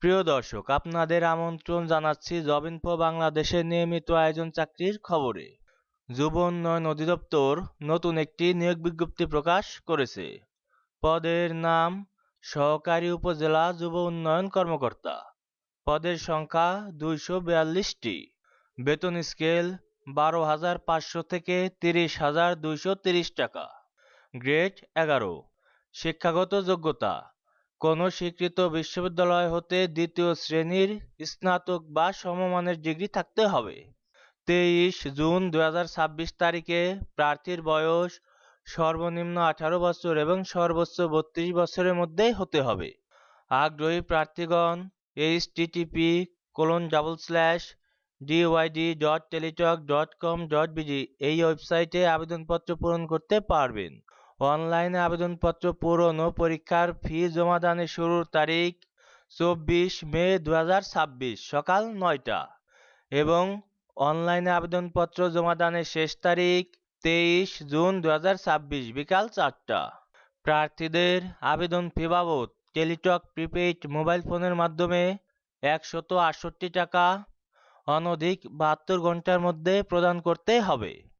প্রিয় দর্শক, আপনাদের আমন্ত্রণ জানাচ্ছি জব ইনফো বাংলাদেশের নিয়মিত আয়োজন চাকরির খবরে। যুব উন্নয়ন অধিদপ্তর নতুন একটি নিয়োগ বিজ্ঞপ্তি প্রকাশ করেছে। পদের নাম সহকারী উপজেলা যুব উন্নয়ন কর্মকর্তা। পদের সংখ্যা 242টি। বেতন স্কেল 12,500 থেকে 30,230 টাকা। গ্রেড 11। শিক্ষাগত যোগ্যতা কোনো স্বীকৃত বিশ্ববিদ্যালয় হতে দ্বিতীয় শ্রেণীর স্নাতক বা সমমানের ডিগ্রি থাকতে হবে। 23 জুন 2026 তারিখে প্রার্থীর বয়স সর্বনিম্ন 18 বছর এবং সর্বোচ্চ 32 বছরের মধ্যে হতে হবে। আগ্রহী প্রার্থীগণ http://dyd.teletalk.com.bg এই ওয়েবসাইটে আবেদনপত্র পূরণ করতে পারবেন। অনলাইনে আবেদনপত্র পূরণ ও পরীক্ষার ফি জমা দানের শুরুর তারিখ 24 মে 2026 সকাল 9টা এবং অনলাইনে আবেদনপত্র জমা দানের শেষ তারিখ 23 জুন 2026 বিকাল 4টা। প্রার্থীদের আবেদন ফি বাবদ টেলিটক প্রিপেইড মোবাইল ফোনের মাধ্যমে 168 টাকা অনধিক 72 ঘন্টার মধ্যে প্রদান করতে হবে।